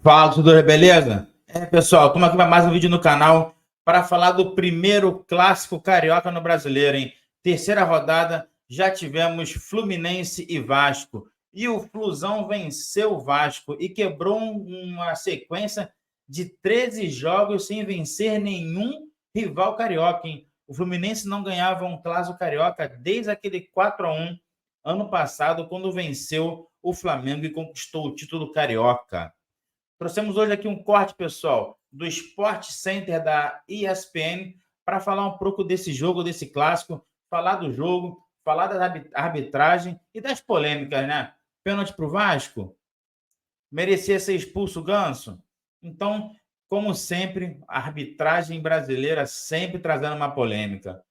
Fala, tudo beleza? Pessoal, estamos aqui para mais um vídeo no canal para falar do primeiro clássico carioca no Brasileiro, hein? Terceira rodada, já tivemos Fluminense e Vasco. E o Flusão venceu o Vasco e quebrou uma sequência de 13 jogos sem vencer nenhum rival carioca, hein? O Fluminense não ganhava um clássico carioca desde aquele 4-1 ano passado, quando venceu o Flamengo e conquistou o título carioca. Trouxemos hoje aqui um corte, pessoal, do Sport Center da ESPN para falar um pouco desse jogo, desse clássico, falar do jogo, falar da arbitragem e das polêmicas, né? Pênalti para o Vasco? Merecia ser expulso o Ganso? Então, como sempre, a arbitragem brasileira sempre trazendo uma polêmica.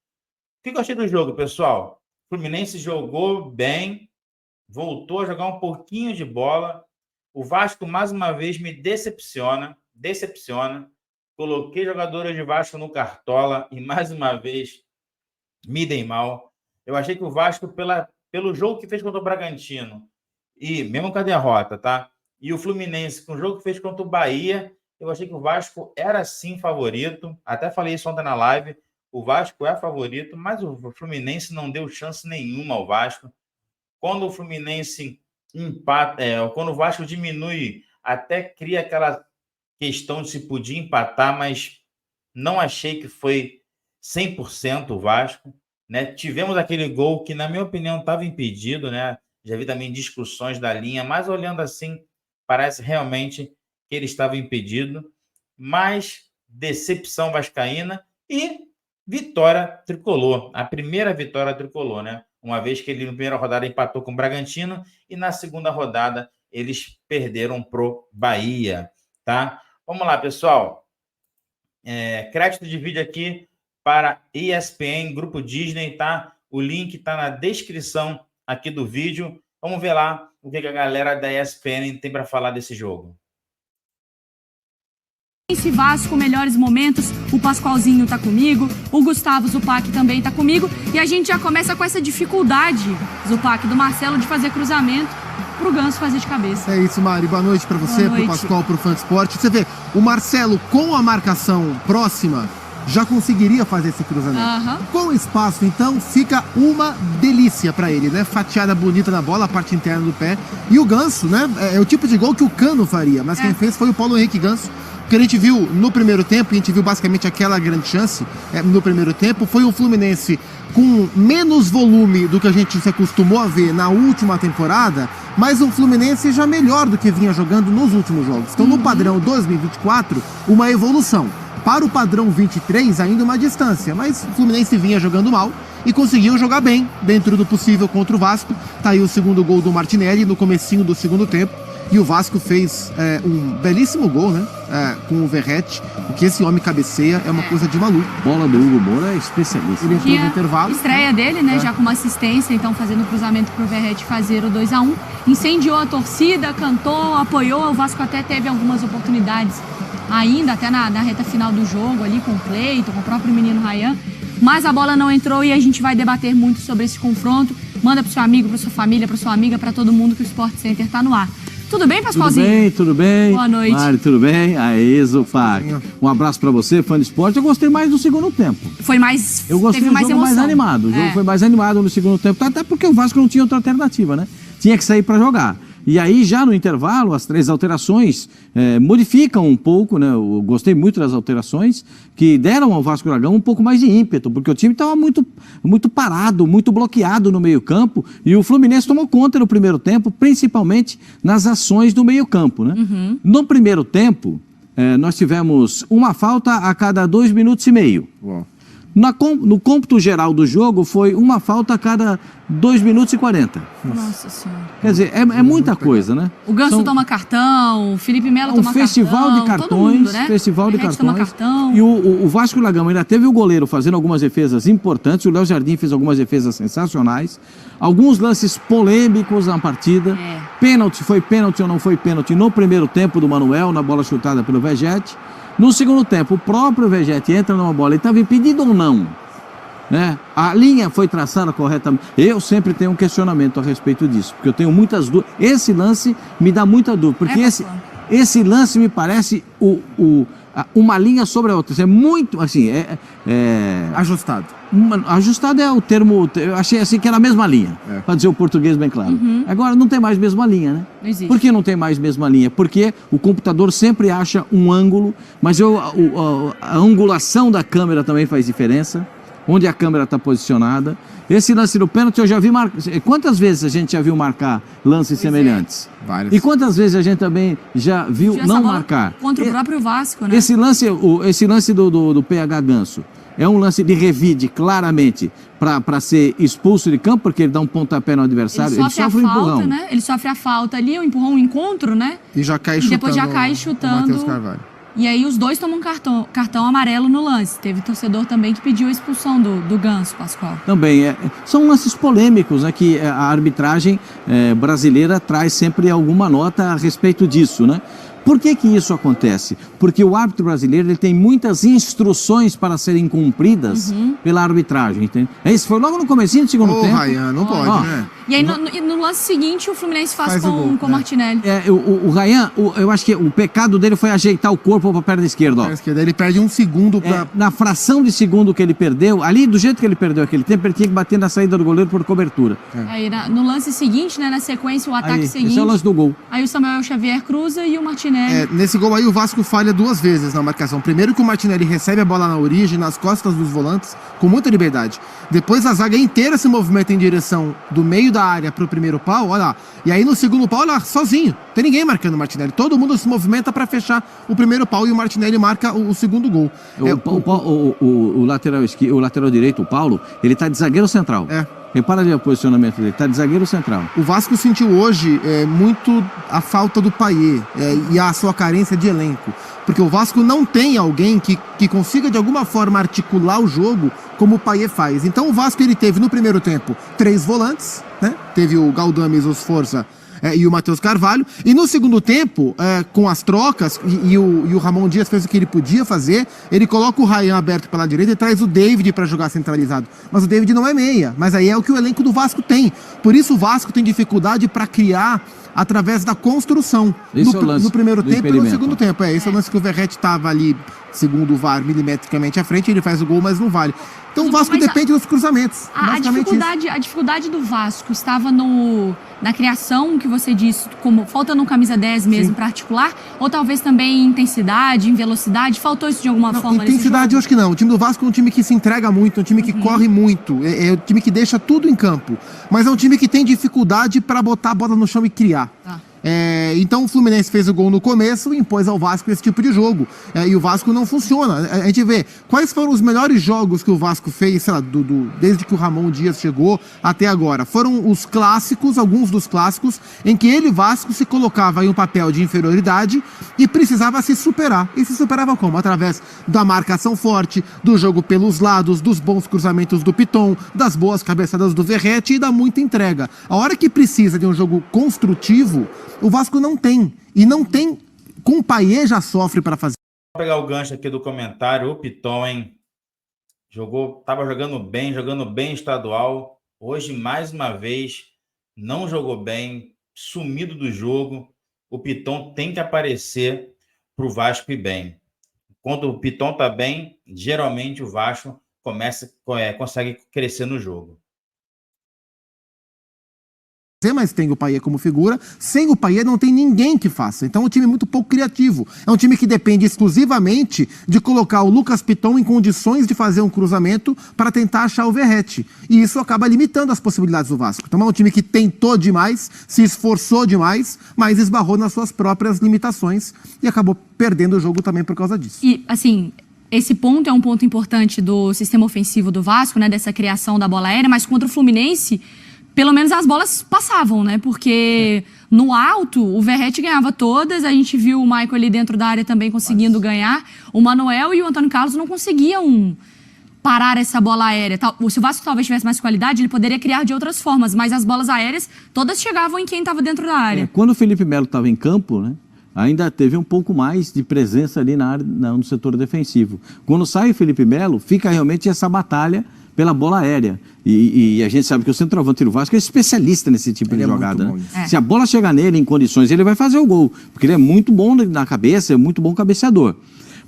O que eu achei do jogo, pessoal? O Fluminense jogou bem, voltou a jogar um pouquinho de bola. O Vasco, mais uma vez, me decepciona. Coloquei jogadores de Vasco no Cartola e, mais uma vez, me dei mal. Eu achei que o Vasco, pelo jogo que fez contra o Bragantino, e mesmo com a derrota, tá? E o Fluminense, com o jogo que fez contra o Bahia, eu achei que o Vasco era, sim, favorito. Até falei isso ontem na live. O Vasco é favorito, mas o Fluminense não deu chance nenhuma ao Vasco. Quando o Fluminense empata, quando o Vasco diminui, até cria aquela questão de se podia empatar, mas não achei que foi 100% o Vasco, né? Tivemos aquele gol que, na minha opinião, estava impedido, né? Já vi também discussões da linha, mas olhando assim, parece realmente que ele estava impedido. Mas decepção vascaína e vitória tricolor, a primeira vitória tricolor, né? Uma vez que ele, na primeira rodada, empatou com o Bragantino e na segunda rodada eles perderam pro Bahia, tá? Vamos lá, pessoal. Crédito de vídeo aqui para ESPN, Grupo Disney, tá? O link tá na descrição aqui do vídeo. Vamos ver lá o que a galera da ESPN tem para falar desse jogo. Esse Vasco, melhores momentos, o Pascoalzinho tá comigo, o Gustavo Zupac também tá comigo, e a gente já começa com essa dificuldade, Zupac, do Marcelo de fazer cruzamento pro Ganso fazer de cabeça. É isso, Mari, boa noite pra você, pro Pascoal, pro Fã Esporte. Você vê, o Marcelo com a marcação próxima já conseguiria fazer esse cruzamento. Com o espaço, então, fica uma delícia pra ele, né? Fatiada bonita na bola, a parte interna do pé. E o Ganso, né? É o tipo de gol que o Cano faria, mas quem fez foi o Paulo Henrique Ganso. O que a gente viu no primeiro tempo, e a gente viu basicamente aquela grande chance no primeiro tempo, foi um Fluminense com menos volume do que a gente se acostumou a ver na última temporada, mas um Fluminense já melhor do que vinha jogando nos últimos jogos. Então, no padrão 2024, uma evolução. Para o padrão 23, ainda uma distância, mas o Fluminense vinha jogando mal e conseguiu jogar bem, dentro do possível contra o Vasco. Tá aí o segundo gol do Martinelli no comecinho do segundo tempo. E o Vasco fez um belíssimo gol, né? Com o Verratti. O que esse homem cabeceia é uma coisa de maluco. Bola do Hugo Moura é especialista. Ele entrou no intervalo. Estreia dele, né? Já com uma assistência, então fazendo o cruzamento pro Verratti fazer o 2-1. Incendiou a torcida, cantou, apoiou. O Vasco até teve algumas oportunidades ainda, até na reta final do jogo ali com o Cleiton, com o próprio menino Ryan. Mas a bola não entrou e a gente vai debater muito sobre esse confronto. Manda pro seu amigo, pra sua família, pra sua amiga, pra todo mundo que o Sport Center tá no ar. Tudo bem, Pascoalzinho? Tudo bem. Boa noite. Mari, tudo bem? Aê, Zupac. Um abraço pra você, fã de esporte. Eu gostei mais do segundo tempo. Foi mais... Eu gostei do jogo mais animado. O jogo foi mais animado no segundo tempo, até porque o Vasco não tinha outra alternativa, né? Tinha que sair pra jogar. E aí, já no intervalo, as 3 alterações modificam um pouco, né? Eu gostei muito das alterações, que deram ao Vasco da Gama um pouco mais de ímpeto, porque o time estava muito parado, muito bloqueado no meio-campo, e o Fluminense tomou conta no primeiro tempo, principalmente nas ações do meio-campo, né? No primeiro tempo, nós tivemos uma falta a cada 2 minutos e meio. No cômputo geral do jogo, foi uma falta a cada 2 minutos e 40. Nossa Senhora. Quer dizer, é muita coisa, né? O Ganso toma cartão, o Felipe Melo toma cartão. Um festival de cartões, todo mundo, né? festival de toma cartões. Cartão. E o Vasco da Gama ainda teve o goleiro fazendo algumas defesas importantes, o Léo Jardim fez algumas defesas sensacionais, alguns lances polêmicos na partida. Pênalti, foi pênalti ou não foi pênalti no primeiro tempo do Manuel, na bola chutada pelo Vegetti. No segundo tempo, o próprio Vegetti entra numa bola, ele estava impedido ou não? Né? A linha foi traçada corretamente. Eu sempre tenho um questionamento a respeito disso, porque eu tenho muitas dúvidas. Esse lance me dá muita dúvida, porque Esse lance me parece uma linha sobre a outra. Isso é muito, assim, ajustado. Ajustado é o termo, eu achei assim que era a mesma linha, para dizer o português bem claro. Agora não tem mais mesma linha, né? Não existe. Por que não tem mais mesma linha? Porque o computador sempre acha um ângulo, mas a angulação da câmera também faz diferença, onde a câmera está posicionada. Esse lance do pênalti eu já vi marcar. Quantas vezes a gente já viu marcar lances semelhantes? Várias. E quantas vezes a gente também já viu não marcar? Contra o próprio Vasco, né? Esse lance do PH Ganso é um lance de revide, claramente, para ser expulso de campo, porque ele dá um pontapé no adversário. Ele sofre um empurrão. Né? Ele sofre a falta ali, o empurrão, o encontro, né? E já cai chutando. E depois já cai chutando. O Matheus Carvalho. E aí os dois tomam cartão amarelo no lance. Teve torcedor também que pediu a expulsão do Ganso, Pascoal. Também. São lances polêmicos, né, que a arbitragem brasileira traz sempre alguma nota a respeito disso, né? Por que isso acontece? Porque o árbitro brasileiro ele tem muitas instruções para serem cumpridas pela arbitragem, entende? Isso foi logo no comecinho do segundo tempo. Ryan, não pode, né? E aí no lance seguinte o Fluminense faz com o Martinelli. O Ryan, eu acho que o pecado dele foi ajeitar o corpo para a perna esquerda. Ó. Ele perde um segundo para... Na fração de segundo que ele perdeu, ali do jeito que ele perdeu aquele tempo, ele tinha que bater na saída do goleiro por cobertura. Aí no lance seguinte, né, na sequência, o ataque seguinte... Esse é o lance do gol. Aí o Samuel Xavier cruza e o Martinelli... Nesse gol aí o Vasco falha duas vezes na marcação. Primeiro que o Martinelli recebe a bola na origem, nas costas dos volantes, com muita liberdade. Depois a zaga inteira se movimenta em direção do meio da área para o primeiro pau, olha lá. E aí no segundo pau, olha lá, sozinho. Não tem ninguém marcando o Martinelli. Todo mundo se movimenta para fechar o primeiro pau e o Martinelli marca o segundo gol. O lateral direito, o Paulo, ele tá de zagueiro central. Repara ali o posicionamento dele, tá de zagueiro central. O Vasco sentiu hoje muito a falta do Payet e a sua carência de elenco. Porque o Vasco não tem alguém que consiga de alguma forma articular o jogo como o Payet faz. Então o Vasco ele teve no primeiro tempo 3 volantes, né? Teve o Galdames, o Sforza e o Matheus Carvalho. E no segundo tempo, com as trocas, e o Ramon Dias fez o que ele podia fazer, ele coloca o Ryan aberto pela direita e traz o David para jogar centralizado. Mas o David não é meia, mas aí é o que o elenco do Vasco tem. Por isso o Vasco tem dificuldade para criar através da construção. No primeiro tempo e no segundo tempo. Esse é o lance que o Verratti estava ali, segundo o VAR, milimetricamente à frente, ele faz o gol, mas não vale. Então o Vasco depende dos cruzamentos. A dificuldade do Vasco estava na criação, que você disse, como falta no camisa 10 mesmo para articular, ou talvez também em intensidade, em velocidade, faltou isso de alguma forma? Intensidade eu acho que não. O time do Vasco é um time que se entrega muito, é um time que corre muito, é um time que deixa tudo em campo, mas é um time que tem dificuldade para botar a bola no chão e criar. Então o Fluminense fez o gol no começo e impôs ao Vasco esse tipo de jogo. E o Vasco não funciona. A gente vê quais foram os melhores jogos que o Vasco fez, sei lá, desde que o Ramon Dias chegou até agora. Foram os clássicos, alguns dos clássicos, em que ele, Vasco, se colocava em um papel de inferioridade e precisava se superar. E se superava como? Através da marcação forte, do jogo pelos lados, dos bons cruzamentos do Piton, das boas cabeçadas do Verratti e da muita entrega. A hora que precisa de um jogo construtivo, o Vasco não tem. E não tem, com o Payet já sofre para fazer. Vou pegar o gancho aqui do comentário. O Piton, hein? Tava jogando bem estadual. Hoje, mais uma vez, não jogou bem, sumido do jogo. O Piton tem que aparecer para o Vasco ir bem. Quando o Piton tá bem, geralmente o Vasco consegue crescer no jogo. Mas tem o Payet como figura. Sem o Payet não tem ninguém que faça. Então é um time muito pouco criativo. É um time que depende exclusivamente de colocar o Lucas Piton em condições de fazer um cruzamento para tentar achar o Verratti. E isso acaba limitando as possibilidades do Vasco. Então é um time que tentou demais, se esforçou demais, mas esbarrou nas suas próprias limitações e acabou perdendo o jogo também por causa disso. E, assim, esse ponto é um ponto importante do sistema ofensivo do Vasco, né, dessa criação da bola aérea, mas contra o Fluminense, pelo menos as bolas passavam, né? Porque no alto, o Verratti ganhava todas, a gente viu o Michael ali dentro da área também conseguindo ganhar. O Manuel e o Antônio Carlos não conseguiam parar essa bola aérea. Se o Vasco talvez tivesse mais qualidade, ele poderia criar de outras formas, mas as bolas aéreas todas chegavam em quem estava dentro da área. Quando o Felipe Melo estava em campo, né? Ainda teve um pouco mais de presença ali na área, no setor defensivo. Quando sai o Felipe Melo, fica realmente essa batalha pela bola aérea. E a gente sabe que o centroavante do Vasco é especialista nesse tipo de jogada. Né? Se a bola chegar nele em condições, ele vai fazer o gol, porque ele é muito bom na cabeça, é muito bom cabeceador.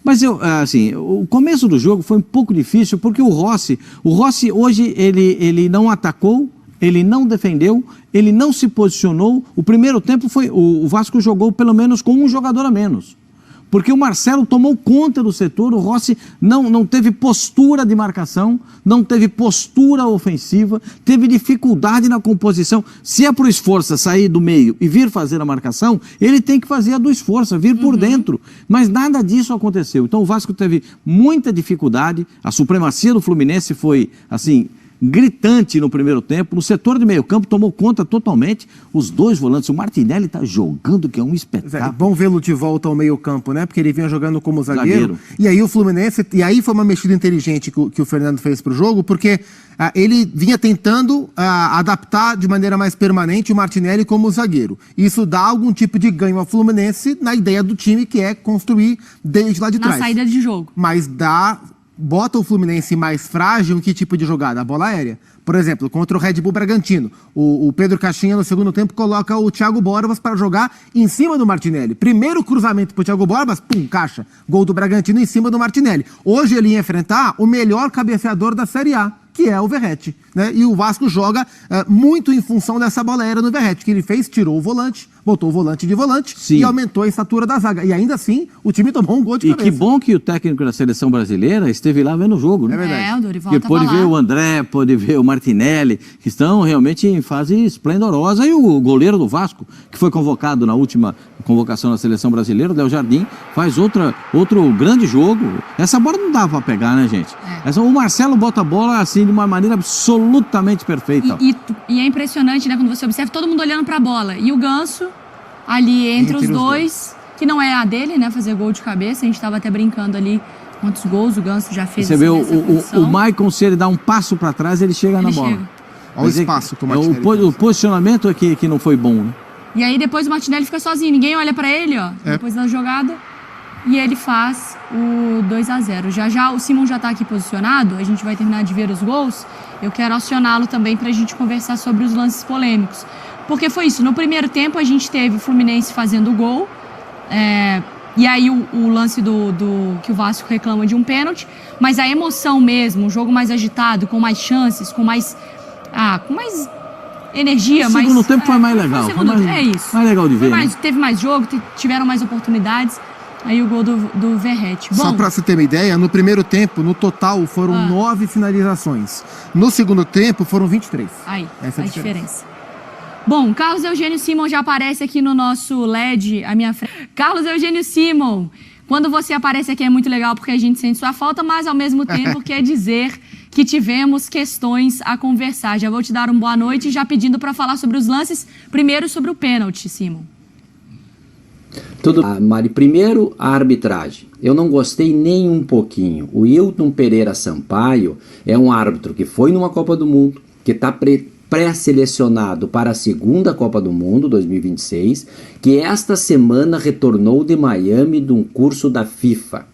Mas o começo do jogo foi um pouco difícil, porque o Rossi hoje ele não atacou, ele não defendeu, ele não se posicionou. O primeiro tempo o Vasco jogou pelo menos com um jogador a menos. Porque o Marcelo tomou conta do setor, o Rossi não teve postura de marcação, não teve postura ofensiva, teve dificuldade na composição. Se é pro esforço sair do meio e vir fazer a marcação, ele tem que fazer a do esforço, vir por dentro. Mas nada disso aconteceu. Então o Vasco teve muita dificuldade, a supremacia do Fluminense foi, assim, gritante no primeiro tempo, no setor de meio campo tomou conta totalmente, os dois volantes, o Martinelli está jogando que é um espetáculo. É bom vê-lo de volta ao meio campo, né, porque ele vinha jogando como zagueiro. E aí o Fluminense, e aí foi uma mexida inteligente que o Fernando fez para o jogo, porque ele vinha tentando adaptar de maneira mais permanente o Martinelli como zagueiro. Isso dá algum tipo de ganho ao Fluminense na ideia do time, que é construir desde lá de trás. Na saída de jogo. Mas bota o Fluminense mais frágil em que tipo de jogada? A bola aérea. Por exemplo, contra o Red Bull Bragantino, o Pedro Caixinha no segundo tempo coloca o Thiago Borbas para jogar em cima do Martinelli. Primeiro cruzamento para o Thiago Borbas, pum, caixa. Gol do Bragantino em cima do Martinelli. Hoje ele ia enfrentar o melhor cabeceador da Série A, que é o Verratti, né? E o Vasco joga muito em função dessa bola aérea no Verratti, que ele fez, tirou o volante, botou o volante de volante e aumentou a estatura da zaga. E ainda assim, o time tomou um gol de cabeça. E que bom que o técnico da seleção brasileira esteve lá vendo o jogo, né? É verdade. O Dorival porque pode ver o André, pode ver o Martinelli, que estão realmente em fase esplendorosa, e o goleiro do Vasco, que foi convocado na última convocação da seleção brasileira, o Léo Jardim, faz outro grande jogo. Essa bola não dava para pegar, né, gente? O Marcelo bota a bola assim de uma maneira absolutamente perfeita. E é impressionante, né, quando você observa todo mundo olhando para a bola. E o Ganso, ali entre os dois, que não é a dele, né, fazer gol de cabeça. A gente estava até brincando ali quantos gols o Ganso já fez. Você vê o Maicon, se ele dá um passo para trás, ele chega na bola. Olha o espaço que o Martinelli o posicionamento é que não foi bom, né? E aí depois o Martinelli fica sozinho, ninguém olha para ele, ó, depois da jogada. E ele faz o 2-0. Já o Simon já está aqui posicionado, a gente vai terminar de ver os gols. Eu quero acioná-lo também para a gente conversar sobre os lances polêmicos. Porque foi isso, no primeiro tempo a gente teve o Fluminense fazendo o gol, e aí o lance que o Vasco reclama de um pênalti, mas a emoção mesmo, um jogo mais agitado, com mais chances, com mais energia. O segundo tempo foi mais legal. É isso. Mais legal de ver. Teve mais jogo, tiveram mais oportunidades. Aí o gol do Verratti. Só para você ter uma ideia, no primeiro tempo, no total, foram 9 finalizações. No segundo tempo, foram 23. Aí, essa é a diferença. Bom, Carlos Eugênio Simon já aparece aqui no nosso LED à minha frente. Carlos Eugênio Simon, quando você aparece aqui é muito legal porque a gente sente sua falta, mas ao mesmo tempo quer dizer que tivemos questões a conversar. Já vou te dar uma boa noite, já pedindo para falar sobre os lances. Primeiro sobre o pênalti, Simon. Mari, primeiro a arbitragem. Eu não gostei nem um pouquinho. O Hilton Pereira Sampaio é um árbitro que foi numa Copa do Mundo, que está pré-selecionado para a segunda Copa do Mundo, 2026, que esta semana retornou de Miami de um curso da FIFA.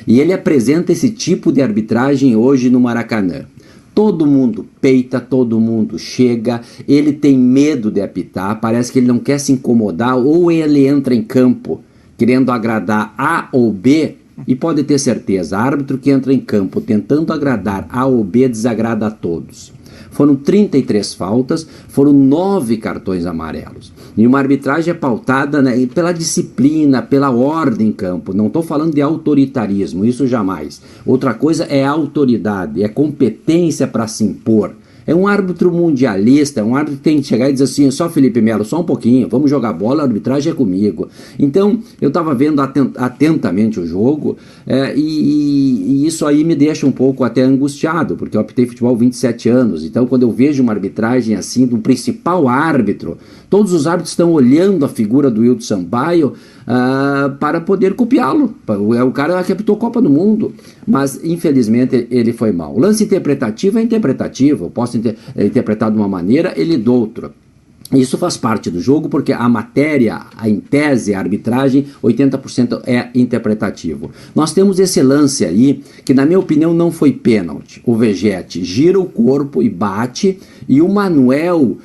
E ele apresenta esse tipo de arbitragem hoje no Maracanã. Todo mundo peita, todo mundo chega, ele tem medo de apitar, parece que ele não quer se incomodar, ou ele entra em campo querendo agradar A ou B, e pode ter certeza, árbitro que entra em campo tentando agradar A ou B desagrada a todos. Foram 33 faltas, foram 9 cartões amarelos. E uma arbitragem é pautada, né, pela disciplina, pela ordem em campo. Não estou falando de autoritarismo, isso jamais. Outra coisa é autoridade, é competência para se impor. É um árbitro mundialista, é um árbitro que tem que chegar e dizer assim, só Felipe Melo, só um pouquinho, vamos jogar bola, a arbitragem é comigo. Então, eu estava vendo atentamente o jogo e isso aí me deixa um pouco até angustiado, porque eu apitei futebol 27 anos, então quando eu vejo uma arbitragem assim, do principal árbitro, todos os árbitros estão olhando a figura do Hilton Sampaio para poder copiá-lo. É o cara que apitou Copa do Mundo, mas infelizmente ele foi mal. O lance interpretativo é interpretativo, eu posso interpretar de uma maneira, ele de outra. Isso faz parte do jogo porque a matéria, em tese, a arbitragem, 80% é interpretativo. Nós temos esse lance aí, que na minha opinião não foi pênalti. O Vegete gira o corpo e bate, e o Manuel,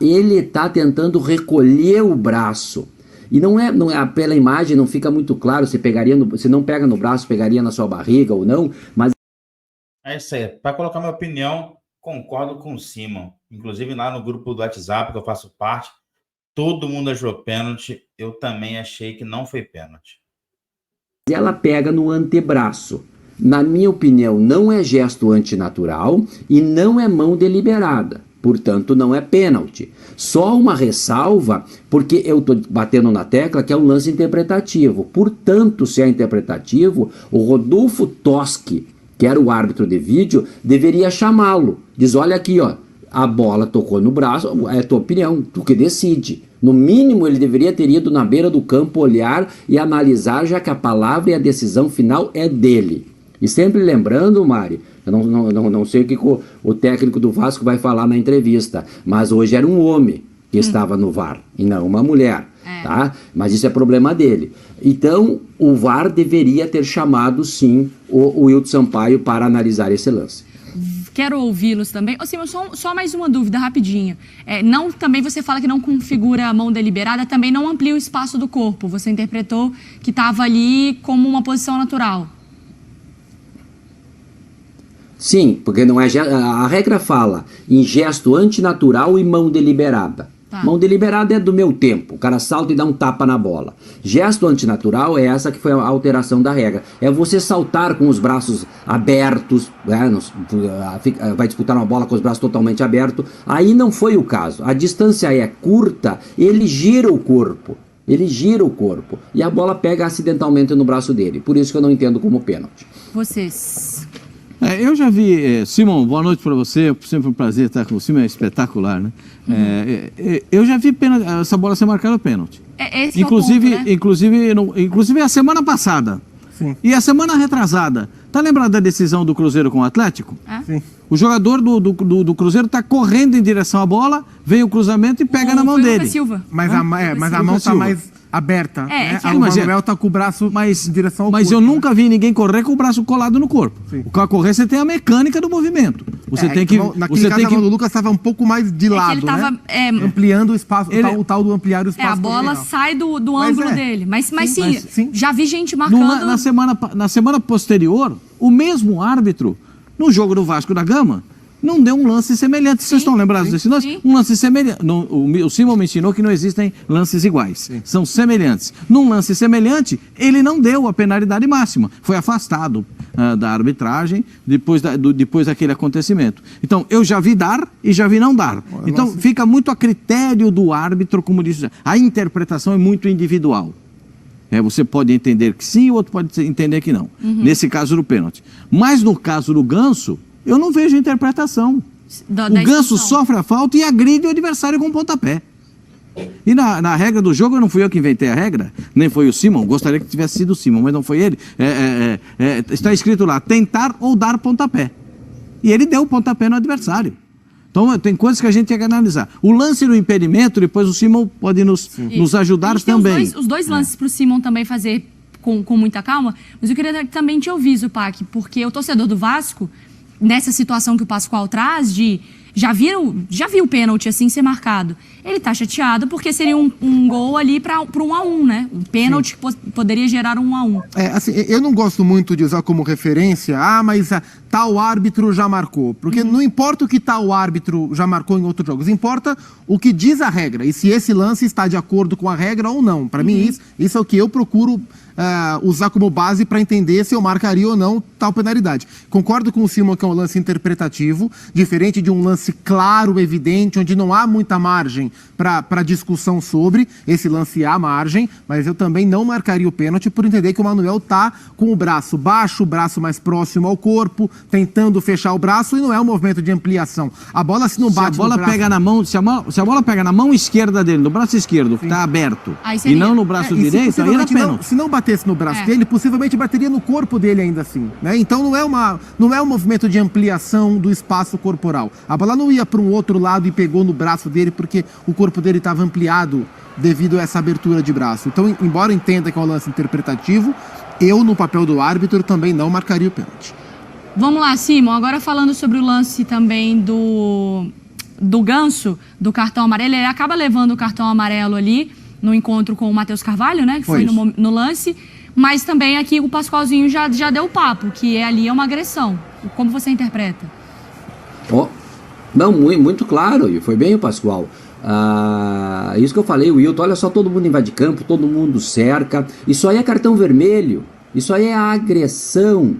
ele tá tentando recolher o braço. E não é pela imagem não fica muito claro se não pega no braço, pegaria na sua barriga ou não, mas... É isso aí. Para colocar minha opinião, concordo com o Simon. Inclusive lá no grupo do WhatsApp que eu faço parte, todo mundo achou pênalti. Eu também achei que não foi pênalti. Ela pega no antebraço. Na minha opinião, não é gesto antinatural e não é mão deliberada. Portanto, não é pênalti. Só uma ressalva, porque eu estou batendo na tecla que é um lance interpretativo. Portanto, se é interpretativo, o Rodolfo Toschi, que era o árbitro de vídeo, deveria chamá-lo. Diz, olha aqui, ó, a bola tocou no braço, é a tua opinião, tu que decide. No mínimo, ele deveria ter ido na beira do campo olhar e analisar, já que a palavra e a decisão final é dele. E sempre lembrando, Mari, eu não sei o que o técnico do Vasco vai falar na entrevista, mas hoje era um homem que estava no VAR, e não uma mulher. Tá? Mas isso é problema dele. Então, o VAR deveria ter chamado, sim, o Wilton Sampaio para analisar esse lance. Quero ouvi-los também. Ô, Simon, só mais uma dúvida, rapidinho. Também você fala que não configura a mão deliberada, também não amplia o espaço do corpo. Você interpretou que estava ali como uma posição natural. Sim, porque não é a regra fala em gesto antinatural e mão deliberada. Tá. Mão deliberada é do meu tempo, o cara salta e dá um tapa na bola. Gesto antinatural é essa que foi a alteração da regra. É você saltar com os braços abertos, né? Vai disputar uma bola com os braços totalmente abertos. Aí não foi o caso. A distância é curta, ele gira o corpo. E a bola pega acidentalmente no braço dele. Por isso que eu não entendo como pênalti. Vocês... Eu já vi, Simon, boa noite para você, sempre um prazer estar com o Simon, é espetacular, né? Eu já vi essa bola ser marcada pênalti. Inclusive, é o ponto, né? inclusive a semana passada. Sim. E a semana retrasada. Tá lembrado da decisão do Cruzeiro com o Atlético? Sim. O jogador do Cruzeiro tá correndo em direção à bola, vem o cruzamento e pega na mão dele. Silva. Mas a mão tá mais aberta. O Manuel tá com o braço em direção ao corpo. Mas eu nunca vi ninguém correr com o braço colado no corpo. Sim. O correr, você tem a mecânica do movimento. Você tem que... Naquele caso, a mão do Lucas estava um pouco mais de lado, ele tava, ampliando o espaço, o tal do ampliar o espaço. A bola sai do ângulo dele. Mas sim, já vi gente marcando... Na semana posterior, o mesmo árbitro, no jogo do Vasco da Gama, não deu um lance semelhante. Vocês estão lembrados desse lance? Um lance semelhante. O Simon me ensinou que não existem lances iguais. São semelhantes. Num lance semelhante, ele não deu a penalidade máxima. Foi afastado da arbitragem depois daquele acontecimento. Então, eu já vi dar e já vi não dar. Então, fica muito a critério do árbitro, como disse. A interpretação é muito individual. Você pode entender que sim, o outro pode entender que não. Nesse caso do pênalti. Mas no caso do Ganso, eu não vejo interpretação. O Ganso sofre a falta e agride o adversário com o pontapé. E na regra do jogo, não fui eu que inventei a regra, nem foi o Simon, gostaria que tivesse sido o Simon, mas não foi ele. Está escrito lá, tentar ou dar pontapé. E ele deu o pontapé no adversário. Então, tem coisas que a gente tem que analisar. O lance do impedimento, depois o Simon pode nos ajudar também. Os dois lances para o Simon também fazer com muita calma, mas eu queria também te ouvir, Zupac, porque o torcedor do Vasco, nessa situação que o Pascoal traz de já viu o pênalti assim ser marcado. Ele tá chateado porque seria um gol ali para 1-1, né? Um pênalti que poderia gerar um 1-1. Eu não gosto muito de usar como referência, mas tal árbitro já marcou. Porque não importa o que tal árbitro já marcou em outros jogos, importa o que diz a regra e se esse lance está de acordo com a regra ou não. Para mim, isso é o que eu procuro usar como base para entender se eu marcaria ou não tal penalidade. Concordo com o Simon que é um lance interpretativo, diferente de um lance claro, evidente, onde não há muita margem para discussão sobre. Esse lance há margem, mas eu também não marcaria o pênalti por entender que o Manuel tá com o braço baixo, o braço mais próximo ao corpo, tentando fechar o braço, e não é um movimento de ampliação. A bola, se não bate no braço... Pega na mão, se a bola pega na mão esquerda dele, no braço esquerdo, que está aberto, e não no braço direito, aí era pênalti. Se não batesse no braço dele, possivelmente bateria no corpo dele ainda assim, né? Então não é um movimento de ampliação do espaço corporal. A bola ela não ia para um outro lado e pegou no braço dele porque o corpo dele estava ampliado devido a essa abertura de braço. Então, embora entenda que é um lance interpretativo, eu, no papel do árbitro, também não marcaria o pênalti. Vamos lá, Simon. Agora falando sobre o lance também do Ganso, do cartão amarelo, ele acaba levando o cartão amarelo ali no encontro com o Matheus Carvalho, né? Que foi no lance. Mas também aqui o Pascoalzinho já deu o papo, que ali é uma agressão. Como você interpreta? Não, muito claro, e foi bem o Pascoal. Isso que eu falei, o Wilton, olha só, todo mundo invade campo, todo mundo cerca. Isso aí é cartão vermelho, isso aí é agressão.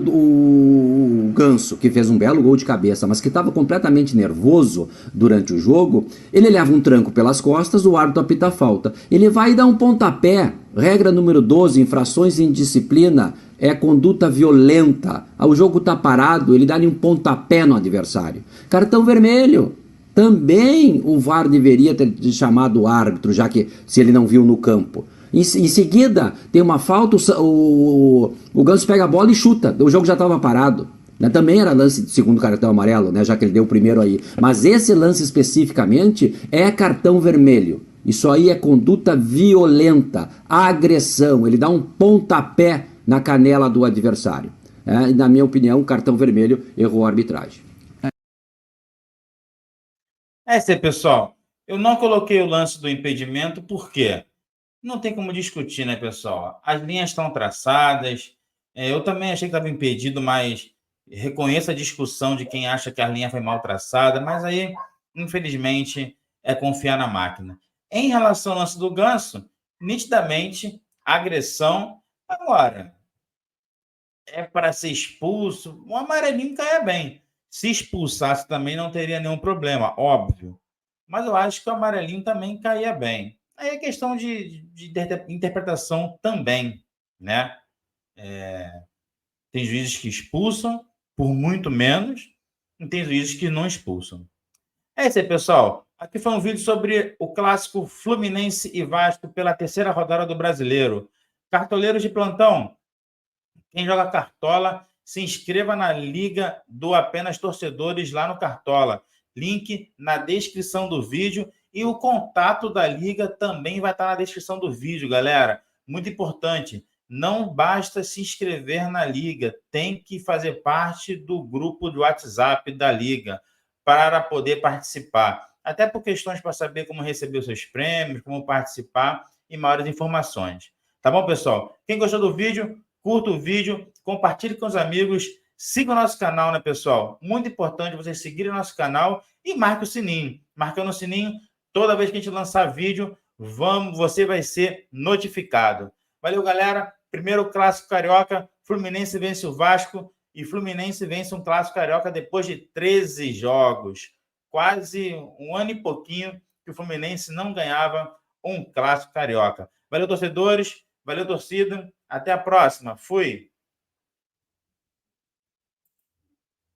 O Ganso, que fez um belo gol de cabeça, mas que estava completamente nervoso durante o jogo, ele leva um tranco pelas costas, o árbitro apita a falta. Ele vai dar um pontapé. Regra número 12, infrações em disciplina, é conduta violenta. O jogo está parado, ele dá-lhe um pontapé no adversário. Cartão vermelho. Também o VAR deveria ter chamado o árbitro, já que se ele não viu no campo. Em seguida, tem uma falta, o Ganso pega a bola e chuta. O jogo já estava parado. Né? Também era lance de segundo cartão amarelo, né? Já que ele deu o primeiro aí. Mas esse lance especificamente é cartão vermelho. Isso aí é conduta violenta, agressão. Ele dá um pontapé na canela do adversário. Na minha opinião, cartão vermelho, errou a arbitragem. Pessoal, eu não coloquei o lance do impedimento, por quê? Não tem como discutir, né, pessoal? As linhas estão traçadas. Eu também achei que estava impedido, mas reconheço a discussão de quem acha que a linha foi mal traçada, mas aí, infelizmente, é confiar na máquina. Em relação ao lance do Ganso, nitidamente, agressão. Agora, é para ser expulso, o amarelinho caia bem. Se expulsasse também não teria nenhum problema, óbvio. Mas eu acho que o amarelinho também caía bem. Aí é questão de interpretação também, né? Tem juízes que expulsam por muito menos e tem juízes que não expulsam. É isso aí, pessoal. Aqui foi um vídeo sobre o clássico Fluminense e Vasco pela terceira rodada do Brasileiro. Cartoleiros de plantão, quem joga Cartola, se inscreva na Liga do Apenas Torcedores lá no Cartola. Link na descrição do vídeo. E o contato da Liga também vai estar na descrição do vídeo, galera. Muito importante, não basta se inscrever na Liga, tem que fazer parte do grupo de WhatsApp da Liga para poder participar. Até por questões para saber como receber os seus prêmios, como participar e maiores informações. Tá bom, pessoal? Quem gostou do vídeo, curta o vídeo, compartilhe com os amigos, siga o nosso canal, né, pessoal? Muito importante vocês seguirem o nosso canal e marque o sininho. Marcando o sininho, toda vez que a gente lançar vídeo, você vai ser notificado. Valeu, galera. Primeiro clássico carioca, Fluminense vence o Vasco e Fluminense vence um clássico carioca depois de 13 jogos. Quase um ano e pouquinho que o Fluminense não ganhava um clássico carioca. Valeu, torcedores. Valeu, torcida. Até a próxima. Fui.